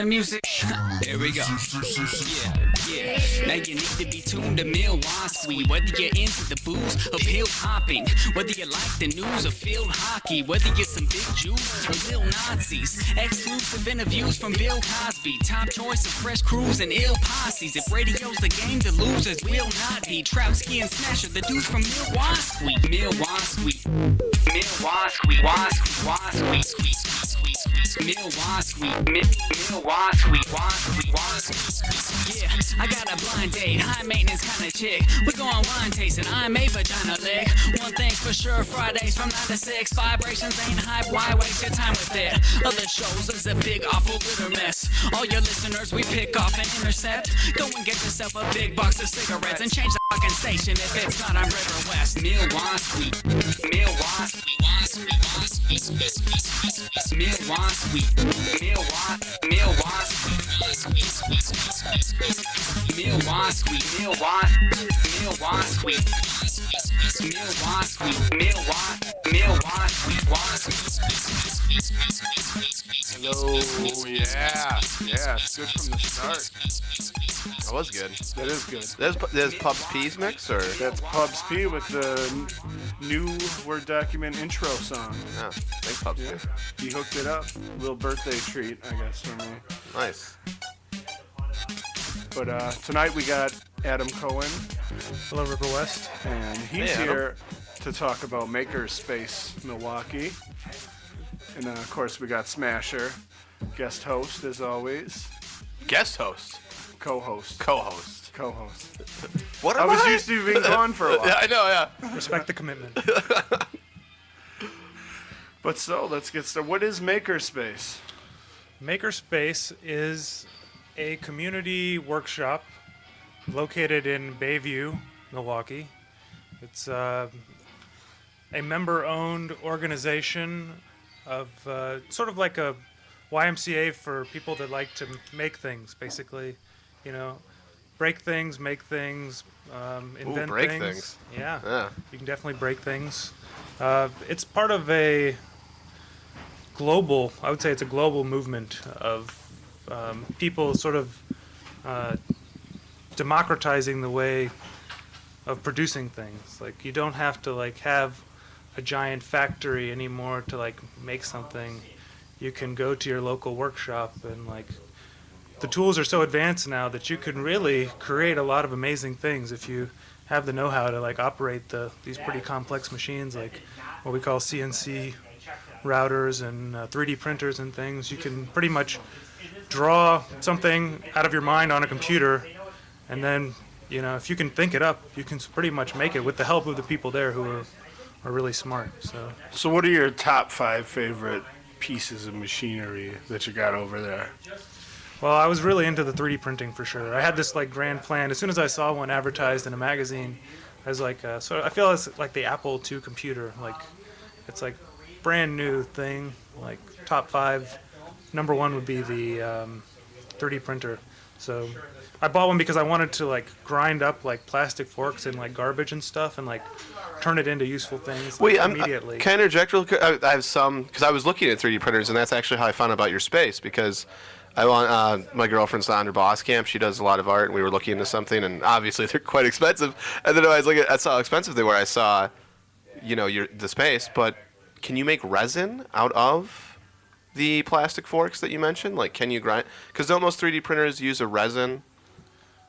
the music. Here we go. Yeah. Now you need to be tuned to Milwaukee. Whether you're into the booze or pill popping, whether you like the news or field hockey, whether you're some big Jews or little Nazis. Exclusive interviews from Bill Cosby. Top choice of fresh crews and ill posses. If radio's the game, the losers will not be. Troutski and Smasher, the dudes from Milwaukee. Milwaukee. Yeah, I got a blind date, high maintenance kind of chick. We're going wine tasting, I'm a vagina lick. One thing's for sure, Fridays from 9 to 6. Vibrations ain't hype, why waste your time with it? Other shows is a big awful litter mess. All your listeners we pick off and intercept. Go and get yourself a big box of cigarettes and change the fucking station if it's not on River West. Milwaukee. Hello, yeah, it's good from the start. That was good. That is good. There's Pub's Peas mix, or? That's Pub's P with the new Word document intro song. Yeah, thanks, Pub's Yeah, P. he hooked it up. Little birthday treat, I guess, for me. Nice. But tonight we got Adam Cohen. Hello, River West. And he's Hey, Adam. here to talk about makerspace Milwaukee. And of course we got Smasher, guest host as always. Guest host. Co-host. Co-host. Co-host. What I am was used to being gone for a while. Yeah, I know, yeah. Respect the commitment. But so, let's get started. What is makerspace? Makerspace is a community workshop located in Bayview, Milwaukee. It's a member-owned organization of sort of like a YMCA for people that like to make things, basically. You know, break things, make things, invent break things. things. Yeah, you can definitely break things. It's part of a global, I would say it's a global movement of people sort of democratizing the way of producing things. Like, you don't have to like have a giant factory anymore to like make something. You can go to your local workshop, and like the tools are so advanced now that you can really create a lot of amazing things if you have the know-how to like operate these pretty complex machines, like what we call CNC routers and 3D printers and things. You can pretty much draw something out of your mind on a computer, and then, you know, if you can think it up, you can pretty much make it with the help of the people there who are really smart. So what are your top 5 favorite pieces of machinery that you got over there? Well, I was really into the 3D printing for sure. I had this like grand plan. As soon as I saw one advertised in a magazine, I was like, so I feel it's like the Apple II computer. Like, it's like brand new thing. Like top 5, number 1 would be the 3D printer. So I bought one because I wanted to like grind up like plastic forks and like garbage and stuff, and like turn it into useful things like, immediately. Can I interject real quick? I have some, because I was looking at 3D printers, and that's actually how I found out about your space, because I want my girlfriend's on her boss camp. She does a lot of art, and we were looking into something, and obviously they're quite expensive. And then I was looking, I saw how expensive they were. I saw, you know, the space, but can you make resin out of the plastic forks that you mentioned? Like, can you grind? Because don't most 3D printers use a resin,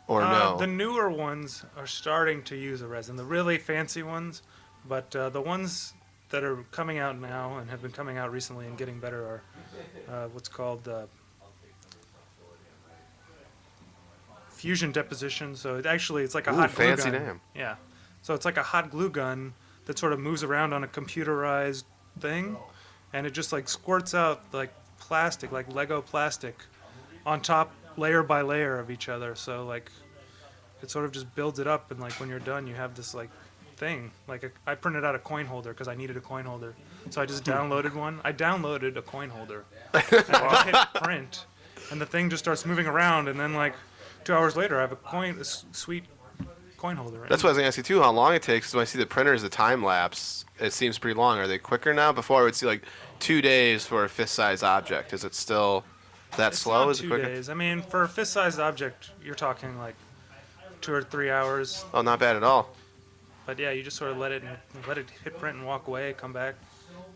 or no? The newer ones are starting to use a resin, the really fancy ones, but the ones that are coming out now and have been coming out recently and getting better are what's called fusion deposition. So it's like a hot glue gun. Fancy name. Yeah. So it's like a hot glue gun that sort of moves around on a computerized thing, and it just like squirts out like plastic, like Lego plastic, on top layer by layer of each other. So like it sort of just builds it up, and like when you're done, you have this like thing. Like I printed out a coin holder because I needed a coin holder, so I just downloaded one. I downloaded a coin holder, and I just hit print, and the thing just starts moving around, and then like 2 hours later, I have a sweet coin holder. That's what I was going to ask you too, how long it takes. 'Cause when I see the printers, the time lapse, it seems pretty long. Are they quicker now? Before I would see like 2 days for a fist-size object. Is it still That It's slow? not Is it 2 quicker? days. I mean, for a fist-sized object, you're talking like 2 or 3 hours. Oh, not bad at all. But yeah, you just sort of let it hit print and walk away, come back,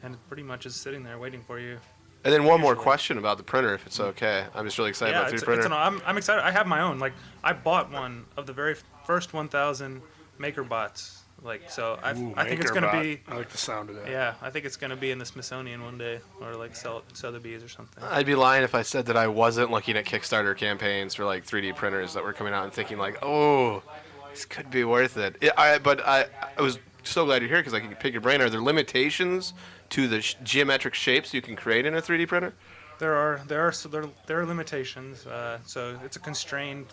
and it pretty much is sitting there waiting for you. And then one more Usually. question about the printer, if it's okay. I'm just really excited Yeah, about the 3D printer. I'm excited. I have my own. Like, I bought one of the very first 1,000 MakerBots. Like, so I think it's gonna be. I like the sound of that. Yeah, I think it's gonna be in the Smithsonian one day, or like sell it to Sotheby's or something. I'd be lying if I said that I wasn't looking at Kickstarter campaigns for like 3D printers that were coming out and thinking like, oh, this could be worth it. But I was so glad you're here because I can pick your brain. Are there limitations to the geometric shapes you can create in a 3D printer? There are limitations. So it's a constrained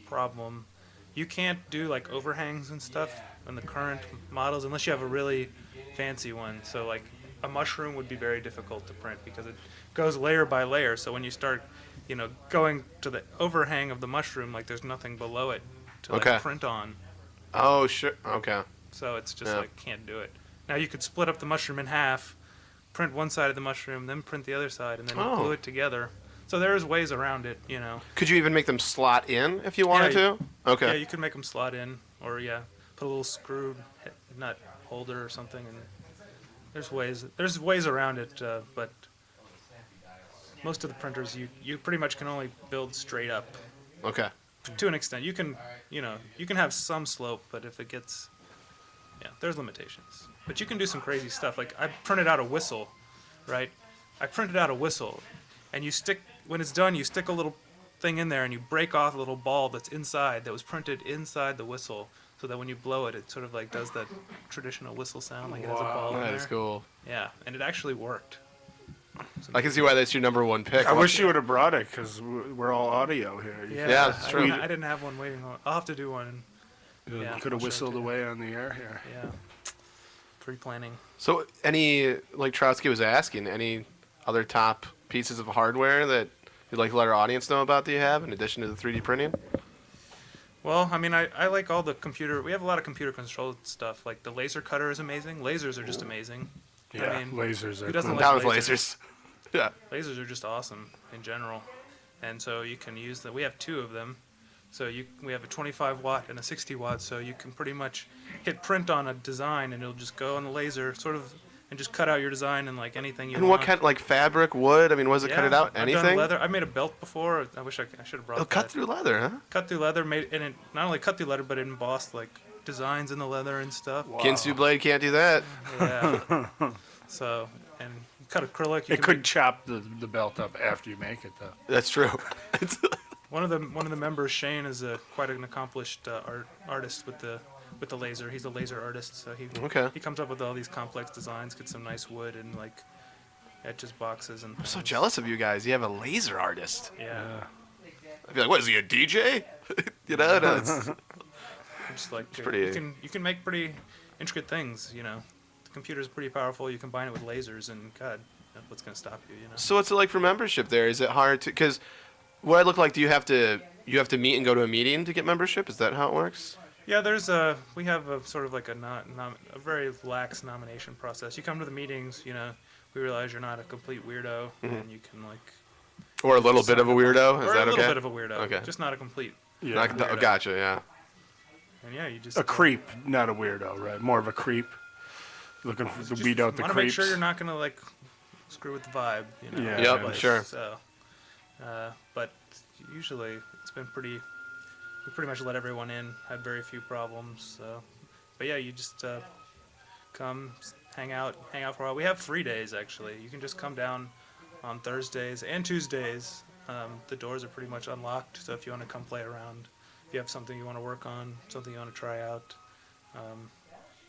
problem. You can't do like overhangs and stuff in the current models unless you have a really fancy one. So like a mushroom would be very difficult to print because it goes layer by layer. So when you start, going to the overhang of the mushroom, like there's nothing below it to like print on. Oh, sure. Okay. So it's just like can't do it. Now you could split up the mushroom in half, print one side of the mushroom, then print the other side, and then glue it together. So there's ways around it, Could you even make them slot in if you wanted to? Okay. Yeah, you could make them slot in, or put a little screw nut holder or something. And there's ways around it, but most of the printers you pretty much can only build straight up. Okay. To an extent, you can have some slope, but if it gets, there's limitations. But you can do some crazy stuff. Like I printed out a whistle, right? I printed out a whistle, and when it's done, you stick a little thing in there, and you break off a little ball that's inside that was printed inside the whistle, so that when you blow it, it sort of like does that traditional whistle sound, like it has a ball in there. That is cool. Yeah, and it actually worked. I can see why that's your number one pick. I wish you would have brought it because we're all audio here. Yeah, that's true. I didn't have one waiting on. I'll have to do one. You Yeah, could have I'll show it whistled to you. away on the air here. Yeah. Pre-planning. So, like Trotsky was asking, any other top pieces of hardware that you'd like to let our audience know about that you have in addition to the 3D printing? Well, I mean, I like all the we have a lot of computer-controlled stuff. Like the laser cutter is amazing. Lasers are just amazing. Yeah, I mean, lasers are who doesn't cool. like Down with lasers? lasers. Yeah. Lasers are just awesome in general. And so you can use them. We have two of them. So we have a 25 watt and a 60 watt. So you can pretty much hit print on a design, and it'll just go on the laser, sort of, and just cut out your design and like anything you And want. what kind, like fabric, wood? I mean, was it cut it out? I've done Anything? leather. I made a belt before. I wish I should have brought Oh, that. cut through leather, huh? Cut through leather, and it not only cut through leather, but it embossed like designs in the leather and stuff. Ginsu blade can't do that. Yeah. So, and cut acrylic. You It can could make- chop the belt up after you make it, though. That's true. One of the members, Shane, is quite an accomplished artist with the laser. He's a laser artist, so he comes up with all these complex designs, gets some nice wood, and like etches boxes and. I'm so jealous of you guys. You have a laser artist. Yeah. I'd be like, what is he, a DJ? No, it's Just like pretty- you can make pretty intricate things. The computer's pretty powerful. You combine it with lasers, and God, what's gonna stop you? So what's it like for membership there? Is it hard to, because what I look like, do you have to meet and go to a meeting to get membership? Is that how it works? Yeah, we have a sort of like a very lax nomination process. You come to the meetings, we realize you're not a complete weirdo, and you can like. Or a little bit of a weirdo? Is or that a okay? little bit of a weirdo. Okay. Just not a complete. Yeah. Oh, gotcha, yeah. And yeah, you just. A creep, not a weirdo, right? More of a creep. Looking to weed out the Want to creeps. make sure you're not gonna like screw with the vibe. Yeah. Yep, like, sure. So, but usually it's been pretty. We pretty much let everyone in. Had very few problems. So, but yeah, you just come, hang out for a while. We have free days actually. You can just come down on Thursdays and Tuesdays. The doors are pretty much unlocked. So if you want to come play around, if you have something you want to work on, something you want to try out.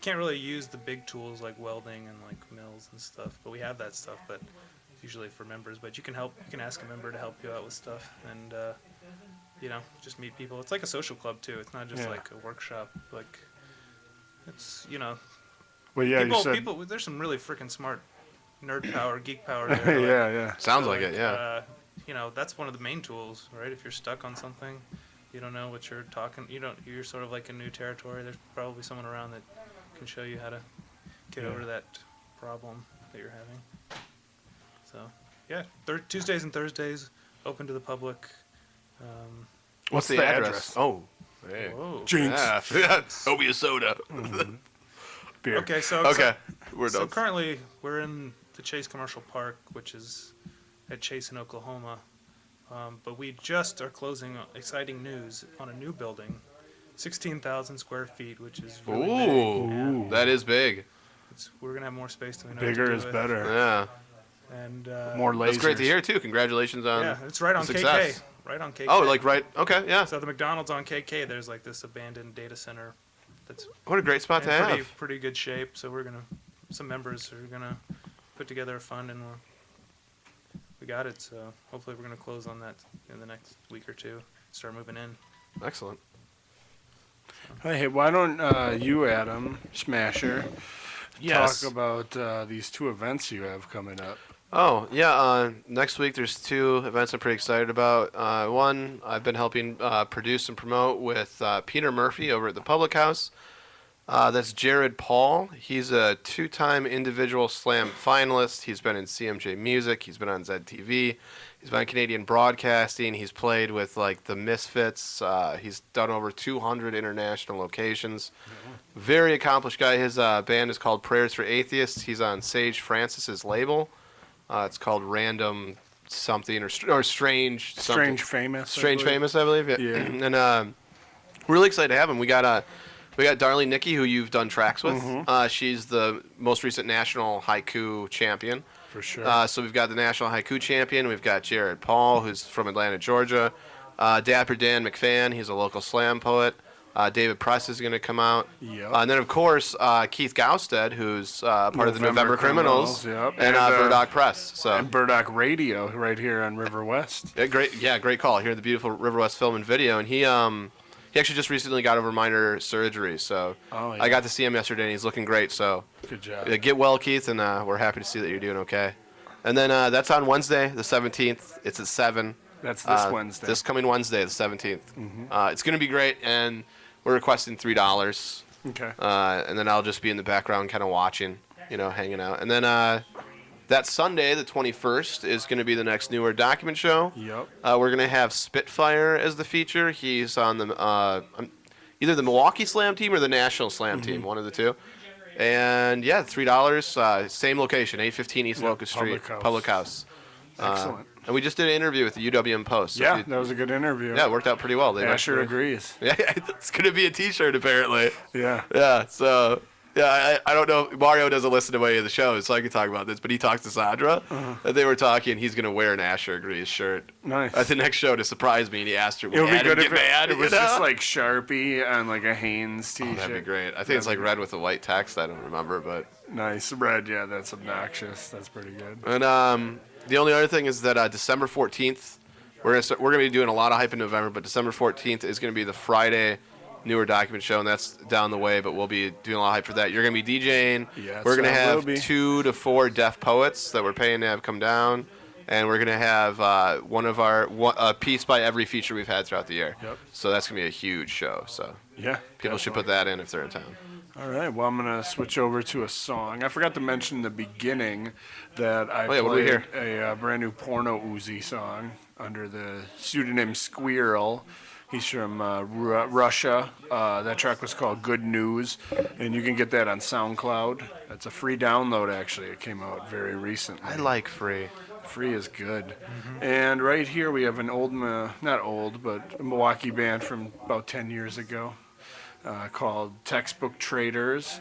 Can't really use the big tools like welding and like mills and stuff, but we have that stuff. But it's usually for members. But you can ask a member to help you out with stuff, and just meet people. It's like a social club too. It's not just like a workshop. Like it's Well, yeah, you said. people. There's some really freaking smart nerd power, geek power there. Yeah. Sounds like it, yeah. That's one of the main tools, right? If you're stuck on something, you don't know what you're talking. You're sort of like in new territory. There's probably someone around that can show you how to get over that problem that you're having. So Yeah, Tuesdays and Thursdays, open to the public. What's the address? Oh, hey. Whoa. Jinx. Yeah. Owe me a soda. Beer. Okay, Okay. We're So done. currently, we're in the Chase Commercial Park, which is at Chase in Oklahoma. But we just are closing exciting news on a new building, 16,000 square feet, which is really big. Ooh, that is big. We're going to have more space than we know Bigger what to is do with. better. Yeah. And More lasers. That's great to hear, too. Congratulations on yeah, it's right on success. KK. Right on KK. Oh, like right. Okay, yeah. So the McDonald's on KK, there's like this abandoned data center that's What a great spot in to have. pretty good shape. So some members are gonna put together a fund, and we got it. So hopefully we're gonna close on that in the next week or two. Start moving in. Excellent. Hey, why don't you, Adam Smasher, Yes. talk about these two events you have coming up? Oh, yeah. Next week, there's 2 events I'm pretty excited about. One, I've been helping produce and promote with Peter Murphy over at the Public House. That's Jared Paul. He's a 2-time individual slam finalist. He's been in CMJ Music. He's been on ZTV. He's been on Canadian Broadcasting. He's played with like the Misfits. He's done over 200 international locations. Very accomplished guy. His band is called Prayers for Atheists. He's on Sage Francis's label. It's called Random something or Strange something. Strange Famous. Strange Famous, I believe. Yeah. Yeah. And we're really excited to have him. We got Darlene Nicky, who you've done tracks with. She's the most recent national haiku champion. For sure. So we've got the national haiku champion. We've got Jared Paul, who's from Atlanta, Georgia. Dapper Dan McFan, he's a local slam poet. David Press is going to come out. Yep. And then, of course, Keith Gaustad, who's part of the November Criminals. Yep. And Burdock Press. So. And Burdock Radio right here on River West. Yeah, great call. Here at the beautiful River West Film and Video. And he actually just recently got over minor surgery. So Oh, yeah. I got to see him yesterday, and he's looking great. So Good job. get well, Keith, and we're happy to see that you're doing okay. And then that's on Wednesday, the 17th. It's at 7. That's this Wednesday. This coming Wednesday, the 17th. It's going to be great, and we're requesting $3. Okay. And then I'll just be in the background kind of watching, hanging out. And then that Sunday, the 21st, is going to be the next newer document show. Yep. We're going to have Spitfire as the feature. He's on the either the Milwaukee Slam team or the National Slam team, one of the two. And, yeah, $3, same location, 815 East Locust Street, Public House. Excellent. And we just did an interview with the UWM Post. So Yeah, that was a good interview. yeah, it worked out pretty well. They Asher agrees. Yeah, it's going to be a T-shirt, apparently. Yeah. Yeah, so, yeah, I don't know. Mario doesn't listen to any of the shows, so I can talk about this, but he talks to Sandra, and they were talking. He's going to wear an Asher Agrees shirt Nice. at the next show to surprise me, and he asked her, It would be good if mad, it was you know? just like Sharpie on like a Hanes Oh, T-shirt. that'd be great. I think it's like red with a white text. I don't remember, but. Nice. Red, yeah, that's obnoxious. That's pretty good. And the only other thing is that December 14th, we're gonna be doing a lot of hype in November, but December 14th is gonna be the Friday newer document show, and that's down the way, but we'll be doing a lot of hype for that. You're gonna be DJing. Yes, we're gonna I have will be. 2 to 4 deaf poets that we're paying to have come down, and we're gonna have a piece by every feature we've had throughout the year. Yep. So that's gonna be a huge show. So Yeah. people should put that in if they're in town. All right. Well, I'm gonna switch over to a song. I forgot to mention in the beginning that I yeah, what do we played hear? a brand new Porno Uzi song under the pseudonym Squirrel. He's from Russia. That track was called Good News, and you can get that on SoundCloud. It's a free download, actually. It came out very recently. I like free. Free is good. And right here we have an not old, but a Milwaukee band from about 10 years ago called Textbook Traders.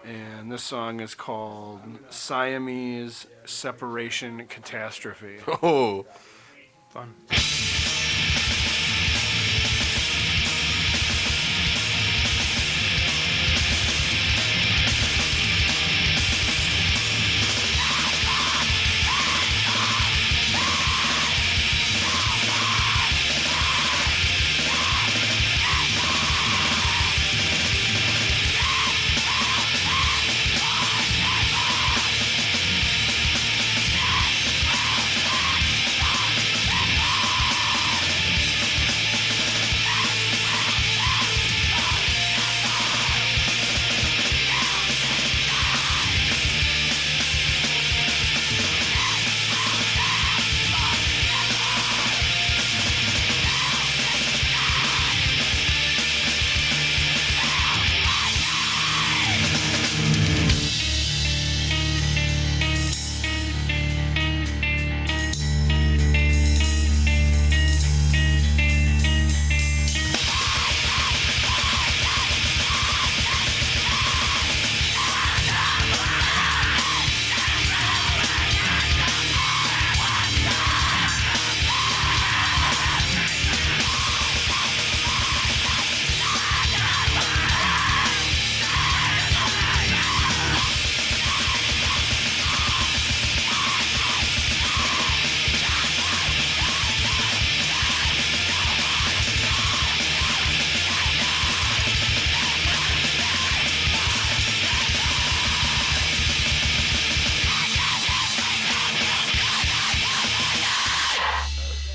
And this song is called Siamese Separation Catastrophe. Oh. Fun.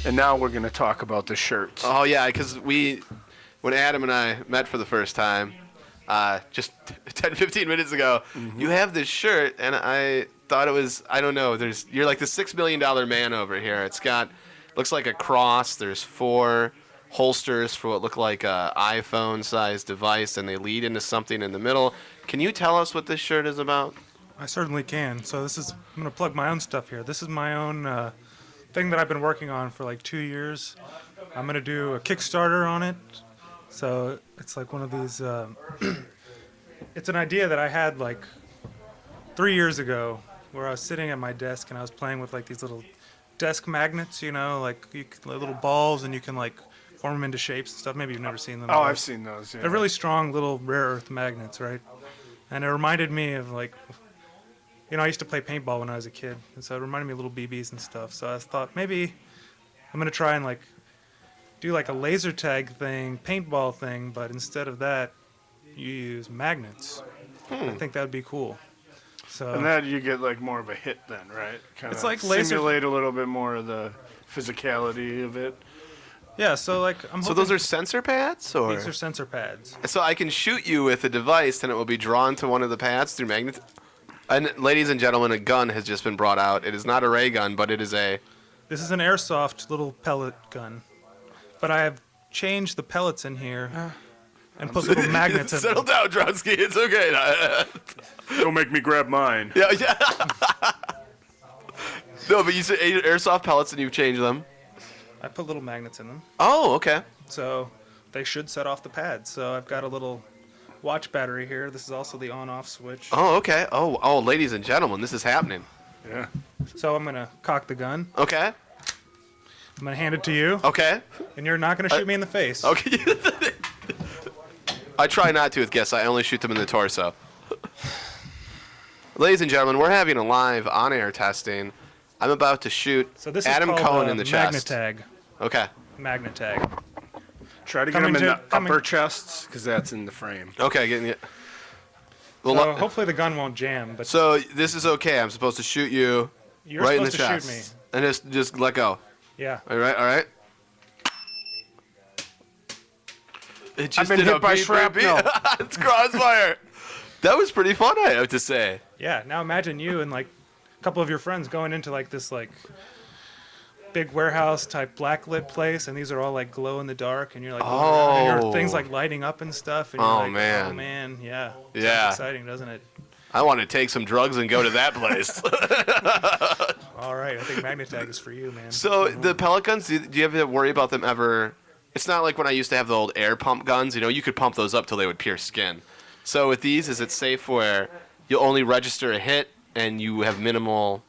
And now we're going to talk about the shirts. Oh yeah, because when Adam and I met for the first time, just 10, 15 minutes ago, you have this shirt, and I thought it was, I don't know, you're like the $6 million man over here. Looks like a cross. There's 4 holsters for what look like a iPhone-sized device, and they lead into something in the middle. Can you tell us what this shirt is about? I certainly can. So I'm going to plug my own stuff here. This is my own thing that I've been working on for like 2 years. I'm going to do a Kickstarter on it. So it's like one of these, it's an idea that I had like 3 years ago where I was sitting at my desk and I was playing with like these little desk magnets, like little balls, and you can like form them into shapes and stuff. Maybe you've never seen them. Oh, I've seen those, yeah. They're really strong little rare earth magnets, right? And it reminded me of like, I used to play paintball when I was a kid, and so it reminded me of little BBs and stuff. So I thought maybe I'm gonna try and like do like a laser tag thing, paintball thing, but instead of that, you use magnets. I think that would be cool. So And then you get like more of a hit then, right? Kind It's of like laser- simulate a little bit more of the physicality of it. yeah, so like I'm So hoping those are sensor pads, or these are sensor pads. so I can shoot you with a device, and it will be drawn to one of the pads through magnet. And ladies and gentlemen, a gun has just been brought out. It is not a ray gun, but it is a. This is an airsoft little pellet gun, but I have changed the pellets in here and put little magnets in Settle them. down, Dronsky. It's okay. Don't make me grab mine. Yeah. No, but you said airsoft pellets, and you've changed them. I put little magnets in them, Oh, okay. so they should set off the pads. So I've got a little watch battery here. This is also the on-off switch. Oh, okay. Oh, ladies and gentlemen, this is happening. Yeah. So I'm gonna cock the gun. Okay. I'm gonna hand it to you, Okay. and you're not gonna shoot me in the face. Okay. I try not to with guests. I only shoot them in the torso. Ladies and gentlemen, we're having a live on-air testing. I'm about to shoot So this Adam is called Cohen in the chest. Magnetag. Okay. Magnetag. Try to get them in the upper chests, because that's in the frame. Okay, getting it. Well, So hopefully the gun won't jam. But so this is okay. I'm supposed to shoot you you're right in the supposed chest. to shoot me. And just let go. Yeah. All right. It just I've been did hit a by beep, beep, shrapnel. beep. It's crossfire. That was pretty fun, I have to say. Yeah. Now imagine you and like a couple of your friends going into like this like big warehouse type blacklit place, and these are all like glow in the dark, and you're like, going around, and your things like lighting up and stuff. And you're Oh, like, man. oh man, yeah. Yeah. Sounds exciting, doesn't it? I want to take some drugs and go to that place. All right, I think Magnetag is for you, man. So the pellet guns, do you have to worry about them ever? It's not like when I used to have the old air pump guns. You could pump those up till they would pierce skin. So with these, is it safe where you'll only register a hit and you have minimal?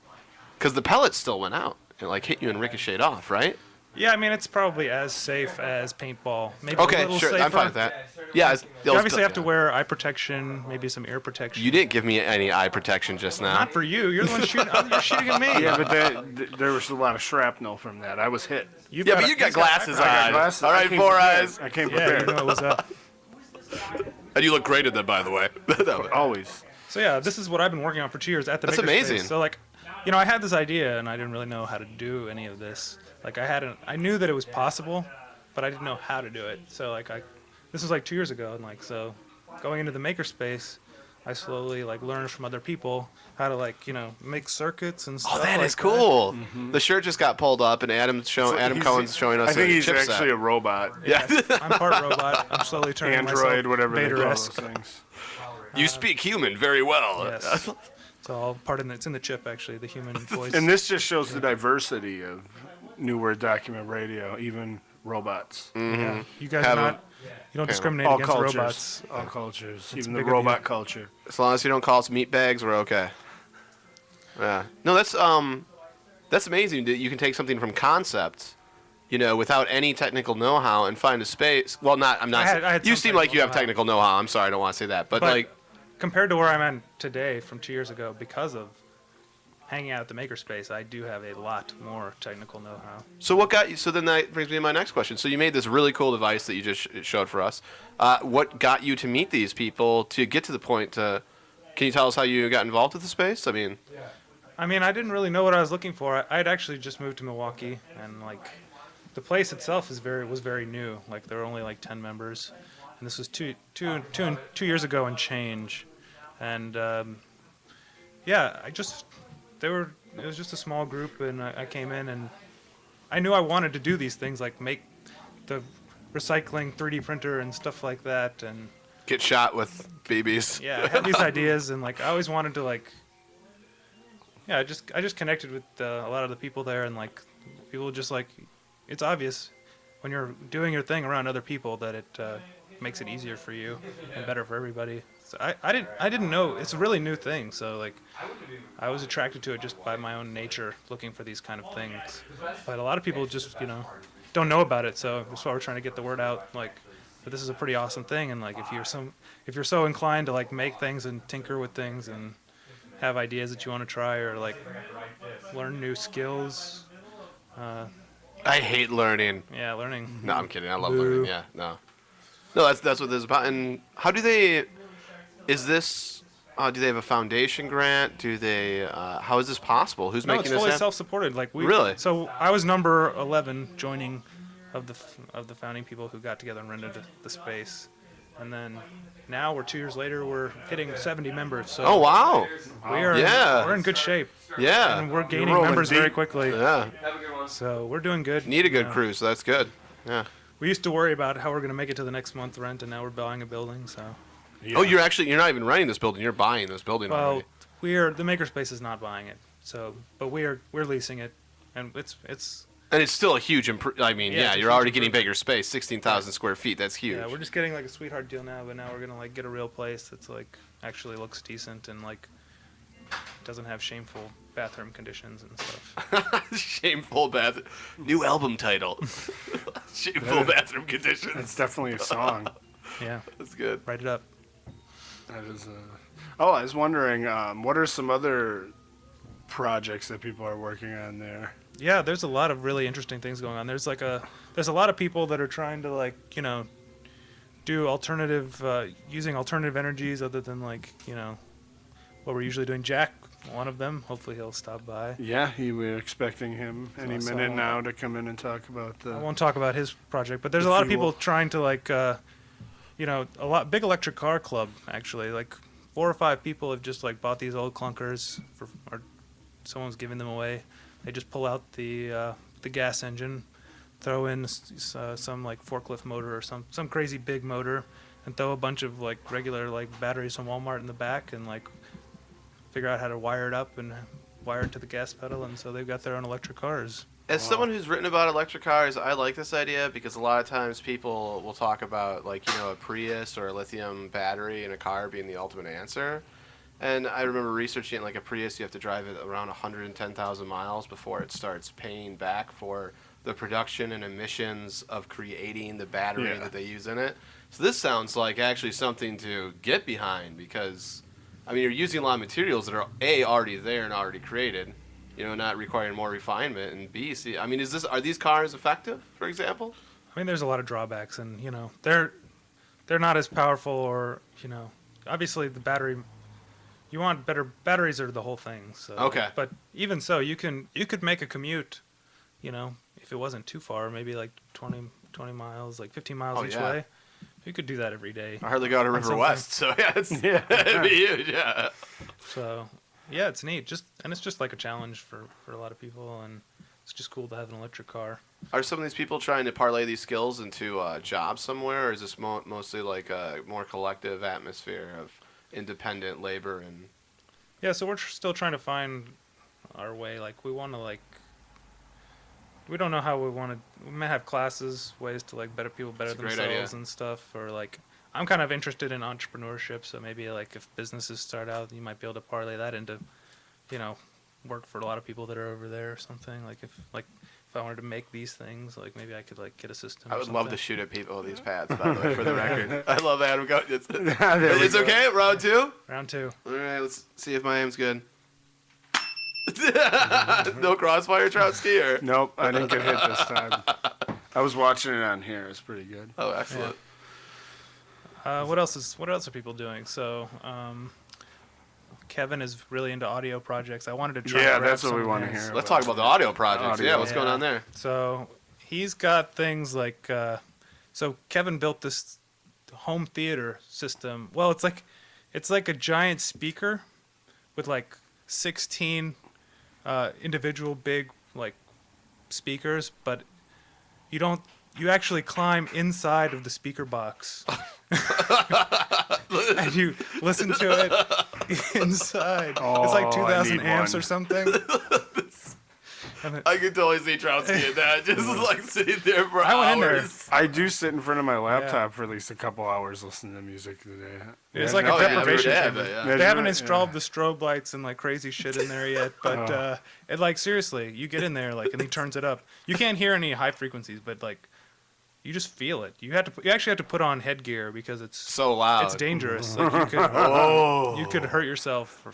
Because the pellets still went out and like hit you and ricocheted off, right? Yeah, I mean it's probably as safe as paintball. Maybe a Okay, little sure, safer. I'm fine with that. Yeah, You obviously have to wear eye protection, maybe some ear protection. You didn't give me any eye protection just now. Not for you. You're the one shooting. You're shooting at me. Yeah, but there was a lot of shrapnel from that. I was hit. You've Yeah, but you got he's glasses eye on. I got glasses. All I right, came 4 prepared. eyes. I came protection. Yeah, you prepared. know what's up. And you look great at that, by the way. Always. So yeah, this is what I've been working on for 2 years at the That's makerspace. amazing. So like, I had this idea and I didn't really know how to do any of this. Like I knew that it was possible, but I didn't know how to do it. So like this was like 2 years ago, and like so, going into the makerspace, I slowly like learned from other people how to like make circuits and stuff. Oh, that like is cool. Mm-hmm. The shirt just got pulled up, and Adam Cohen's showing us I think a he's chipset. actually a robot. Yeah. I'm part robot. I'm slowly turning Android, myself whatever they call those Vader-esque. things. You speak human very well. Yes. It's all part it's in the chip actually, the human voice. And this just shows the diversity of New Word Document Radio, even robots. Yeah. You guys Have are a- not. You don't discriminate All against cultures. robots. All cultures. Even the big of you. robot culture. As long as you don't call us meat bags, we're okay. Yeah. No, that's amazing that you can take something from concept, without any technical know-how and find a space. Well, I'm not. I had You some seem like you have technical technical know-how. I'm sorry, I don't want to say that, but But- like, Compared to where I'm at today from 2 years ago, because of hanging out at the makerspace, I do have a lot more technical know-how. so what got you? So then that brings me to my next question. So you made this really cool device that you just showed for us. What got you to meet these people to get to the point to? Can you tell us how you got involved with the space? I mean, I didn't really know what I was looking for. I had actually just moved to Milwaukee, and like the place itself was very new. Like there were only like 10 members, and this was two years ago and change. And yeah, it was just a small group, and I came in and I knew I wanted to do these things, like make the recycling 3D printer and stuff like that, and Get shot with BBs. yeah, I had these ideas, and like I always wanted to like, yeah, I just connected with a lot of the people there, and like people just like, it's obvious when you're doing your thing around other people that it makes it easier for you and better for everybody. So I didn't know, it's a really new thing, so like I was attracted to it just by my own nature, looking for these kind of things. But a lot of people just don't know about it, so that's why we're trying to get the word out, like that this is a pretty awesome thing, and like if you're so inclined to like make things and tinker with things and have ideas that you want to try or like learn new skills. I hate learning. Yeah, learning. No, I'm kidding. I love Boo. learning. Yeah, no, that's what this is about. And how do they? Is this? Do they have a foundation grant? Do they? How is this possible? Who's No, making it's this fully happen? self-supported. Like Really? So I was number 11 joining of the founding people who got together and rented the space, and then now we're 2 years later. We're hitting 70 members. So Oh wow! we're in good shape. Yeah, And we're gaining rolling members very deep. quickly. yeah. So we're doing good. Need a good Yeah. crew, so that's good. Yeah. We used to worry about how we're going to make it to the next month rent, and now we're buying a building. So, Oh, you're not even renting this building. You're buying this building well, already. the makerspace is not buying it. So, but we're leasing it, and it's And it's still a huge I mean, Yeah, yeah, it's a you're huge already getting improvement. bigger space, 16,000 square feet. That's huge. yeah, we're just getting like a sweetheart deal now, but now we're gonna like get a real place that's like actually looks decent and like doesn't have shameful bathroom conditions and stuff. Shameful bathroom. New album title. Shameful bathroom conditions. It's definitely a song. Yeah, That's good. write it up. That is. Oh, I was wondering, what are some other projects that people are working on there? Yeah, there's a lot of really interesting things going on. There's a lot of people that are trying to like do alternative using alternative energies other than like what we're usually doing. Jack, one of them. Hopefully he'll stop by. Yeah, we're expecting him any So- minute now to come in and talk about I the. won't talk about his project, but there's a The lot of fuel. people trying to like big electric car club actually. Like 4 or 5 people have just like bought these old clunkers or someone's giving them away. They just pull out the gas engine, throw in some like forklift motor or some crazy big motor, and throw a bunch of like regular like batteries from Walmart in the back and like figure out how to wire it up and wire it to the gas pedal, and so they've got their own electric cars. As someone who's written about electric cars, I like this idea because a lot of times people will talk about like a Prius or a lithium battery in a car being the ultimate answer. And I remember researching like a Prius, you have to drive it around 110,000 miles before it starts paying back for the production and emissions of creating the battery Yeah. that they use in it. So this sounds like actually something to get behind because, I mean, you're using a lot of materials that are A, already there and already created, not requiring more refinement, and B, I mean, are these cars effective, for example? I mean, there's a lot of drawbacks, and they're not as powerful, or obviously the battery. You want better batteries are the whole thing. So Okay. But even so, you could make a commute, if it wasn't too far, maybe like 20 miles, like 15 miles each yeah. way. You could do that every day. I hardly go to River something. West, so yeah, it'd be huge, yeah. So yeah, it's neat. It's just like a challenge for a lot of people, and it's just cool to have an electric car. Are some of these people trying to parlay these skills into jobs somewhere, or is this mostly like a more collective atmosphere of independent labor and? Yeah, so we're still trying to find our way. Like we want to we don't know how we want to. We may have classes, ways to like better people better That's a great themselves idea. and stuff. Or like I'm kind of interested in entrepreneurship, so maybe like if businesses start out, you might be able to parlay that into, work for a lot of people that are over there or something. Like if I wanted to make these things, like maybe I could like get a system. I or would love to something. shoot at people with these pads, by the way, for the record. I love Adam. It's There we go. okay. Round 2. Round 2. All right, let's see if my aim's good. No crossfire, Trotsky, or? Nope, I didn't get hit this time. I was watching it on here. It's pretty good. Oh, excellent. What else are people doing? So Kevin is really into audio projects. I wanted to try. Yeah, to grab that's what we some want of to his. hear. Let's talk about the audio projects. Audio. Yeah, what's going on there? So he's got things like so Kevin built this home theater system. Well, it's like a giant speaker with like 16 individual big like speakers, but you actually climb inside of the speaker box. And you listen to it inside. It's like 2,000 amps or something. I could totally see Trotsky in that, just like sitting there for I went in there. hours. I do sit in front of my laptop for at least a couple hours listening to music today. It's like a Oh, yeah, deprivation yeah, chamber. yeah. They haven't installed the strobe lights and like crazy shit in there yet, but it like seriously, you get in there like and he turns it up. You can't hear any high frequencies, but like you just feel it. You actually have to put on headgear because it's So loud. It's dangerous. Like you could hurt yourself.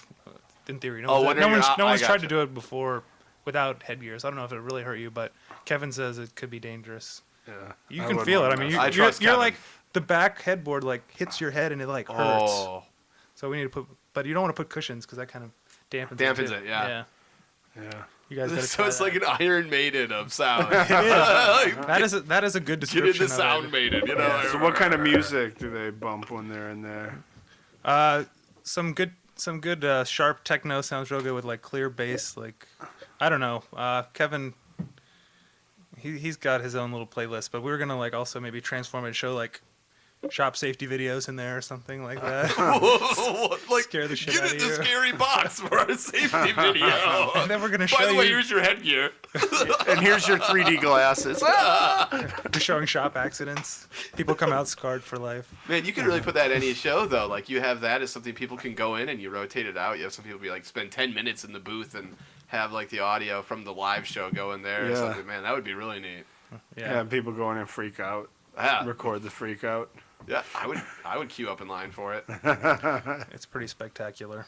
In theory, no one's tried to do it before without headgear. So I don't know if it really hurt you, but Kevin says it could be dangerous. Yeah, You can feel it. I mean, you're like the back headboard like hits your head and it like hurts. Oh. So we need to put, but you don't want to put cushions because that kind of dampens Dampens too. it, yeah. yeah. You guys gotta So try it's that. like an Iron Maiden of sound. That is a good Get description. into Sound of Maiden, you know. So what kind of music do they bump when they're in there? Some good sharp techno sounds real good with like clear bass. Like I don't know, Kevin. He's got his own little playlist, but we were gonna like also maybe transform it and show like shop safety videos in there or something like that. Like, Scare the shit get out in of the you. scary box for our safety video. And then we're gonna By show the way, you. here's your headgear. And here's your 3D glasses. We're showing shop accidents. People come out scarred for life. Man, you could really put that in any show, though. Like, you have that as something people can go in and you rotate it out. You have some people be like, spend 10 minutes in the booth and have, like, the audio from the live show go in there or Yeah. something. Man, that would be really neat. Yeah, people go in and freak out. Yeah. Record the freak out. Yeah, I would queue up in line for it. It's pretty spectacular.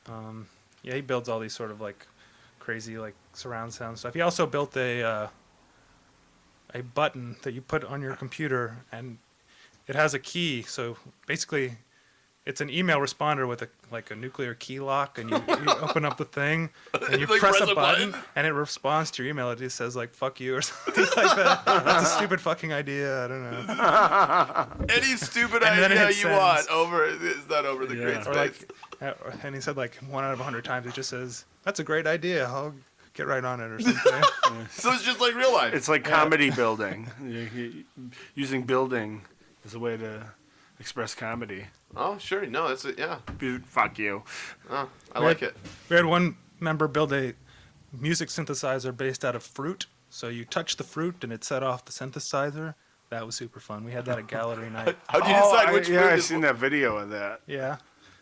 Yeah, he builds all these sort of like crazy like surround sound stuff. He also built a button that you put on your computer, and it has a key. So basically, it's an email responder with a nuclear key lock, and you open up the thing, and you Like press press a a button, button? and it responds to your email. It just says like "fuck you" or something like that. That's a stupid fucking idea. I don't know. Any stupid And then it idea hit you send. want is not over the great Or space. like, and he said like 1 out of 100 times it just says, "That's a great idea. I'll get right on it" or something. So it's just like real life. It's like comedy building. Using building as a way to express comedy. Oh, sure. No, that's it. Yeah. Fuck you. Oh, I like it. We had one member build a music synthesizer based out of fruit. So you touch the fruit and it set off the synthesizer. That was super fun. We had that at gallery night. How do you decide which fruit I've is seen that video of that. Yeah,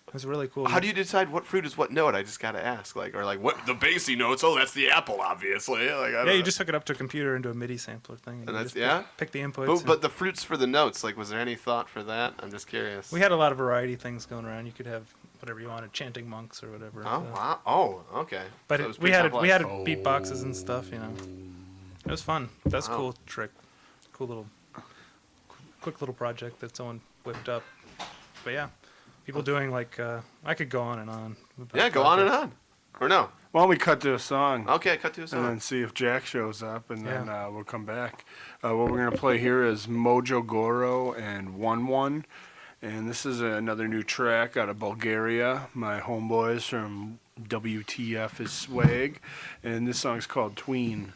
it was really cool. How do you decide what fruit is what note? I just gotta ask, like, or like what the bassy notes? Oh, that's the apple, obviously. Like, I don't Yeah, you know. just hook it up to a computer and do a MIDI sampler thing. And you that's- just yeah? pick the inputs. But the fruits for the notes, like, was there any thought for that? I'm just curious. We had a lot of variety things going around. You could have whatever you wanted, chanting monks or whatever. Oh so. wow! Oh, okay. But So it was we pretty had complex. we had beatboxes and stuff. You know, it was fun. That's a Wow. cool trick. Cool little, quick little project that someone whipped up. But yeah, people doing like I could go on and on. with that Yeah, go on and project. on. Or no? Why don't we cut to a song? Okay, cut to a And song. then see if Jack shows up, and then Yeah. we'll come back. What we're going to play here is Mojo Goro and 1-1. And this is another new track out of Bulgaria. My homeboys from WTF is Swag. And this song's called Tween.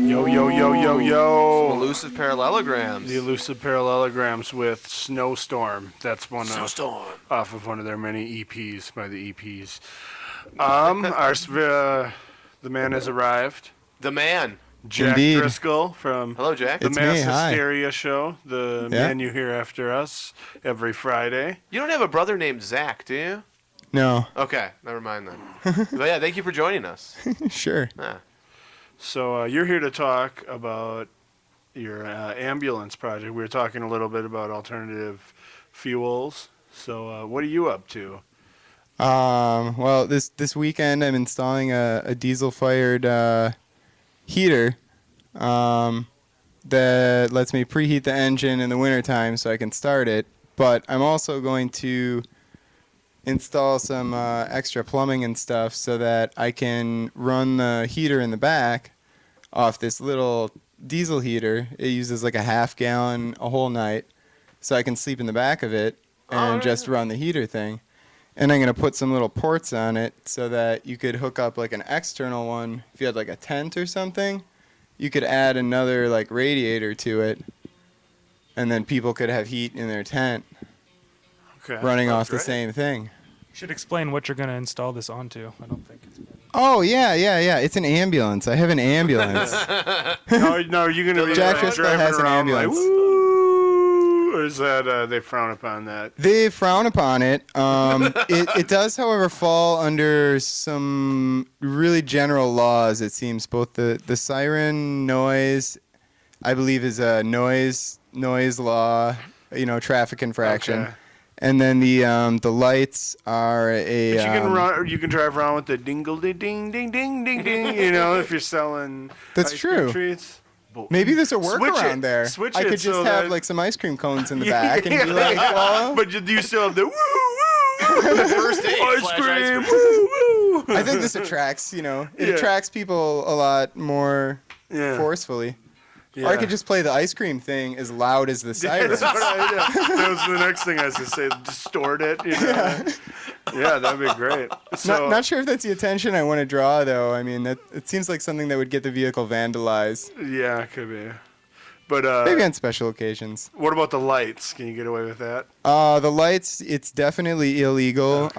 Yo, yo, yo, yo, yo. Elusive parallelograms. The elusive parallelograms with Snowstorm. That's one Snowstorm. off of one of their many EPs by the EPs. The man has arrived. The man. Jack Indeed. Driscoll from Hello, Jack. the It's me, Mass hi. Hysteria Show. The Yeah. man you hear after us every Friday. You don't have a brother named Zach, do you? No. Okay, never mind then. But yeah, thank you for joining us. Sure. Yeah. So you're here to talk about your ambulance project. We were talking a little bit about alternative fuels. So what are you up to? Well, this weekend I'm installing a diesel-fired heater that lets me preheat the engine in the wintertime so I can start it. But I'm also going to install some extra plumbing and stuff so that I can run the heater in the back off this little diesel heater. It uses like a half gallon a whole night, so I can sleep in the back of it and just run the heater thing. And I'm going to put some little ports on it so that you could hook up like an external one. If you had like a tent or something, you could add another like radiator to it, and then people could have heat in their tent Okay. running That's off the great. same thing. You should explain what you're going to install this onto. I don't think it's. Oh, yeah. It's an ambulance. I have an ambulance. No, are you going to be Jack like, Driscoll driving has an around like, ambulance. woo? Or is that they frown upon that? They frown upon it. It does, however, fall under some really general laws, it seems. Both the siren noise, I believe, is a noise law, traffic infraction. Okay. And then the lights are a... But you can run. You can drive around with the dingle ding ding ding ding ding ding. If you're selling That's ice cream true. treats. Maybe there's a Switch workaround it. there. Switch I it could so just have that- like some ice cream cones in the back and be like, well, But do you still have the woo woo? First aid Ice slash cream, ice cream. woo woo. I think this attracts, it Yeah. attracts people a lot more Yeah. forcefully. Yeah. Or I could just play the ice cream thing as loud as the siren. That's what I did. That was the next thing I was going to say. Distort it. Yeah, that'd be great. So, Not sure if that's the attention I want to draw, though. I mean, it seems like something that would get the vehicle vandalized. yeah, it could be. But Maybe on special occasions. what about the lights? Can you get away with that? The lights, it's definitely illegal.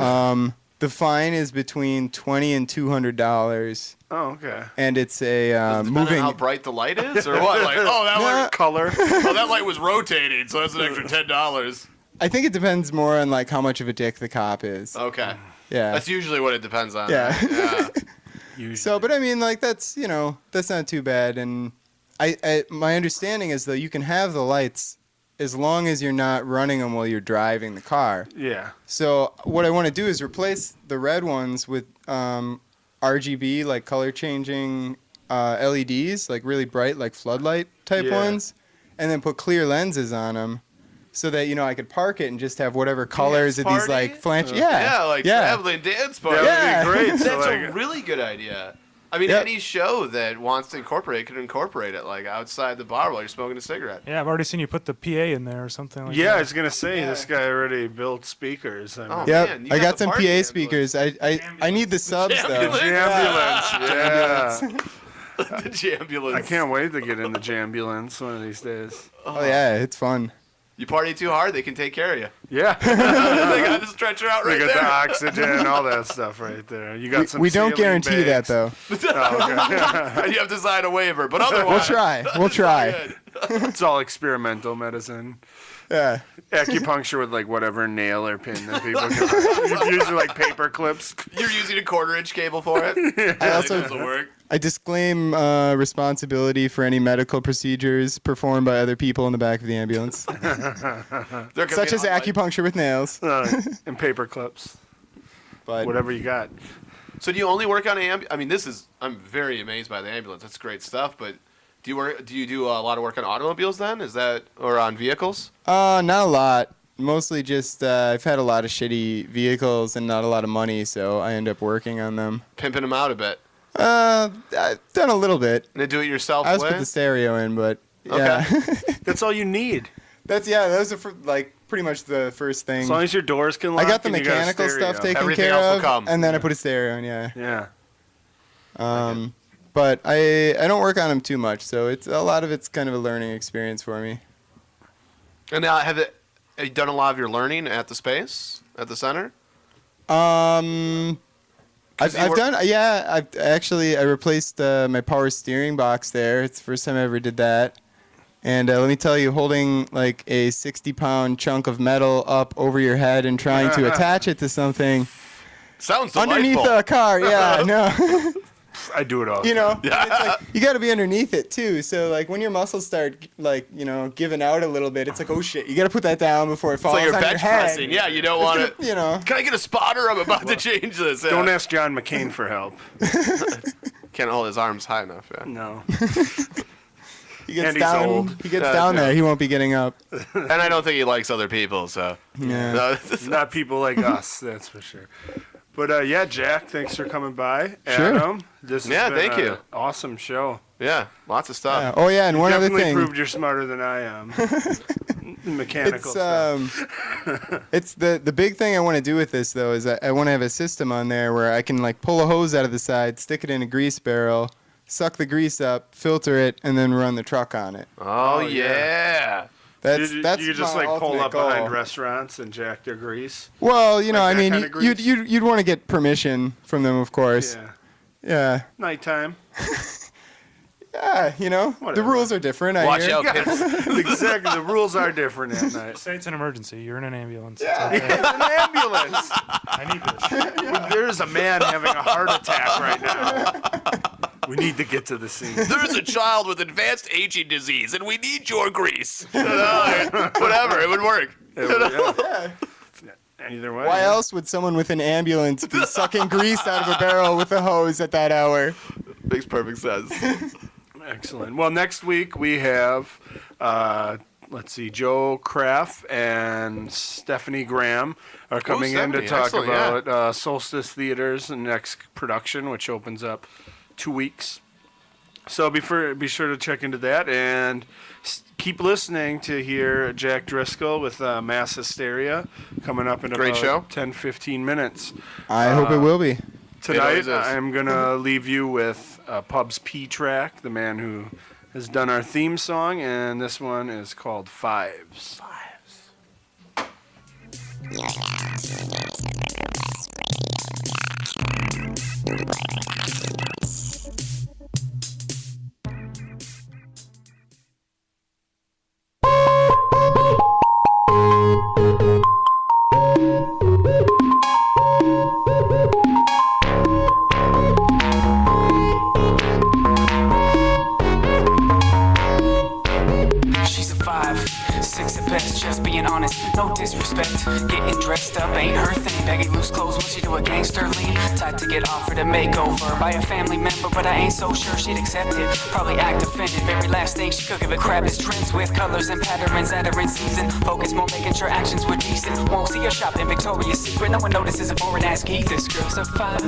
The fine is between $20 and $200, Oh, okay. and it's a Depending moving. on how bright the light is, or what? Like, oh, that light, Color. oh, that light was rotating, so that's an extra $10. I think it depends more on like how much of a dick the cop is. Okay, Yeah. that's usually what it depends on. Yeah. Yeah. So, but I mean, like that's that's not too bad. And my understanding is though you can have the lights as long as you're not running them while you're driving the car. Yeah. So what I want to do is replace the red ones with RGB, like color changing LEDs, like really bright, like floodlight type Yeah. ones, and then put clear lenses on them. So that I could park it and just have whatever colors of these party? like flange. Yeah, like traveling dance party. That would be great. So, That's like, a really good idea. I mean, Yep. any show that wants to incorporate it can incorporate it, like outside the bar while you're smoking a cigarette. Yeah, I've already seen you put the PA in there or something like yeah, I that. was gonna say this guy already built speakers. I mean, Oh, Yep, man, you I got got the some PA party ambulance. speakers. I need the subs though. Ambulance. Jambulance. Yeah. The Jambulance. I can't wait to get in the Jambulance one of these days. Oh yeah, it's fun. You party too hard, they can take care of you. Yeah. They got the stretcher out They right got the there. oxygen, all that stuff right there. You got some. We don't saline guarantee that bags. though. Oh, okay. And you have to sign a waiver, but otherwise, We'll try. We'll try. good. It's all experimental medicine. Yeah. Acupuncture with like whatever nail or pin that people can. Usually like paper clips. You're using a 1/4-inch cable for it. I also It doesn't work. I disclaim responsibility for any medical procedures performed by other people in the back of the ambulance, There could such be as a hotline. acupuncture with nails. And paper clips. But Whatever you got. So do you only work on I mean, I'm very amazed by the ambulance. That's great stuff. But do you do a lot of work on automobiles then? Or on vehicles? not a lot. Mostly just I've had a lot of shitty vehicles and not a lot of money, so I end up working on them. Pimping them out a bit. I've done a little bit. In a do-it-yourself I was way? put the stereo in, but yeah. That's all you need. That was pretty much the first thing. As long as your doors can lock. I got the and you a mechanical stereo. stuff taken Everything care else will of, come. and then I put a stereo in. Yeah. Yeah. but I don't work on them too much, so it's a lot of it's kind of a learning experience for me. And now, have you done a lot of your learning at the space, at the center? I've done, yeah. I replaced my power steering box there. It's the first time I ever did that. And let me tell you, holding like a 60-pound chunk of metal up over your head and trying to attach it to something Sounds delightful. underneath a car, yeah, no. I do it all. You know, it's like, you got to be underneath it too. So like when your muscles start like, you know, giving out a little bit, it's like, oh shit, you got to put that down before it falls It's like you're on your bench head. pressing. Yeah, you don't want it. You know. Can I get a spotter? I'm about to change this. Yeah. Don't ask John McCain for help. Can't hold his arms high enough. Yeah. No. He gets And he's down. old. He gets down there. He won't be getting up. And I don't think he likes other people. So. Yeah. No, Not people like us, that's for sure. But yeah, Jack, thanks for coming by. Sure. Adam, this has been thank you. Awesome show. yeah, lots of stuff. Yeah. Oh yeah, and one other Definitely thing. proved you're smarter than I am. Mechanical It's stuff. it's the big thing I want to do with this though is I want to have a system on there where I can like pull a hose out of the side, stick it in a grease barrel, suck the grease up, filter it, and then run the truck on it. Oh, yeah. yeah. That's you just my like pull ultimate up goal. behind restaurants and jack their grease. Well, you know, Like I that mean, kinda grease? you'd want to get permission from them, of course. Yeah. Yeah. Nighttime. Yeah, you know, Whatever. the rules are different. Watch I hear. out, kids. Exactly. The rules are different at night. Say it's an emergency. You're in an ambulance. It's Yeah. okay. An ambulance. I need this. There's a man having a heart attack right now. We need to get to the scene. There's a child with advanced aging disease, and we need your grease. Whatever, it would work. Yeah. Either way. Why else would someone with an ambulance be sucking grease out of a barrel with a hose at that hour? Makes perfect sense. Excellent. Well, next week we have, let's see, Joe Kraft and Stephanie Graham are coming in to Stephanie, talk excellent, about Solstice Theater's next production, which opens up 2 weeks. So be sure to check into that and keep listening to hear Jack Driscoll with Mass Hysteria coming up in Great about show. 10-15 minutes. I hope it will be. It Tonight, always is. I'm going to leave you with Pub's P-Track, the man who has done our theme song, and this one is called Fives. She's a 5'6" at best, just being honest, no disrespect. Getting dressed up ain't her thing. Baggy loose clothes, will she do a gangster lean? Type to get offered a makeover by a family member, but I ain't so sure she'd accept it. Probably act offended. Very last thing she could give a crap is trends with colors and patterns that are in season. Focus more making sure actions were decent. Won't see her shop in Victoria's Secret. No one notices a boring ass geek. This girl's a 5.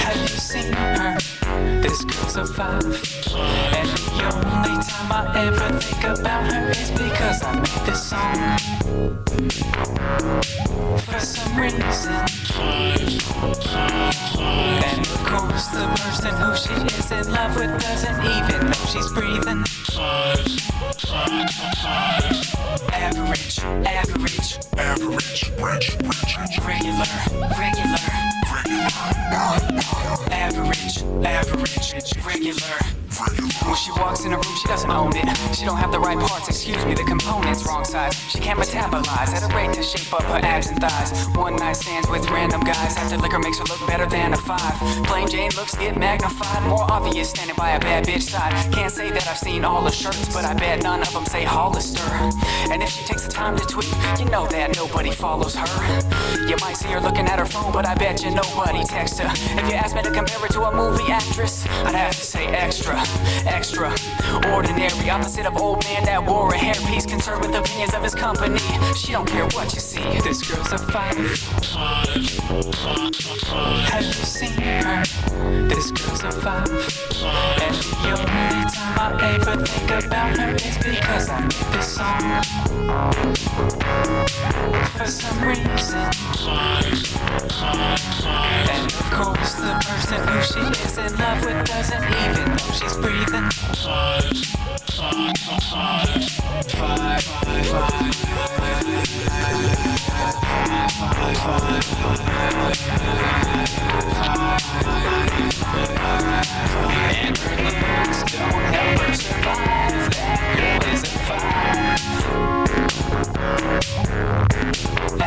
Have you seen her? This girl's a 5. And the only time I ever think about her is because I made this song. For some reason. And of course the person who she is in love with doesn't even know she's breathing. Average, average, average, regular, regular, average, average, regular. When she walks in a room, she doesn't own it. She don't have the right parts, excuse me, the components, wrong size. She can't metabolize at a rate to shape up her abs and thighs. One night stands with random guys after liquor makes her look better than a 5. Plain Jane looks get magnified, more obvious standing by a bad bitch side. Can't say that I've seen all her shirts, but I bet none of them say Hollister. And if she takes the time to tweet, you know that nobody follows her. You might see her looking at her phone, but I bet you nobody texts her. If you ask me to compare her to a movie actress, I'd have to say extra, extra, ordinary. Opposite of old man that wore a hairpiece, concerned with the opinions of his company. She don't care what you see. This girl's a 5. Have you seen her? This girl's a 5. And the only time I ever think about her is because I made this song. For some reason. And of course the person person who she is in love with doesn't even know she's breathing. And her looks don't help her survive. That girl is a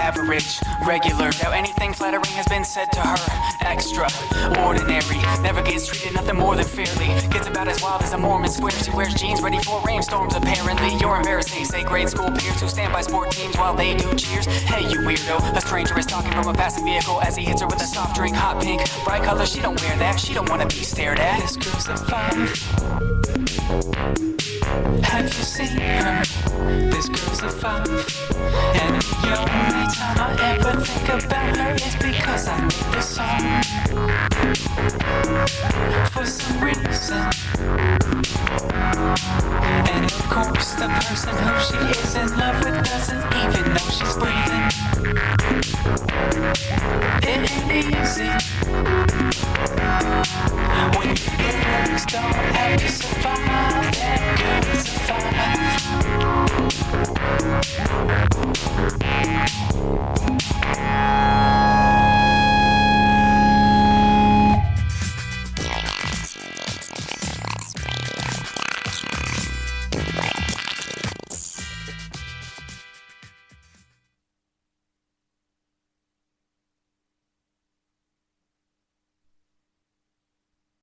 average, regular, now anything flattering has been said to her. Extraordinary, never gets treated nothing more than fairly. Gets about as wild as a Mormon square. She wears jeans ready for rainstorms apparently. You're embarrassing, say grade school peers who stand by sport teams while they do cheers. Hey you weirdo, a stranger is talking from a passing vehicle as he hits her with a soft drink, hot pink, bright color. She don't wear that, she don't wanna be stared at. This girl's a 5. Have you seen her? This girl's a 5. And the only time I ever think about her is because I made this song.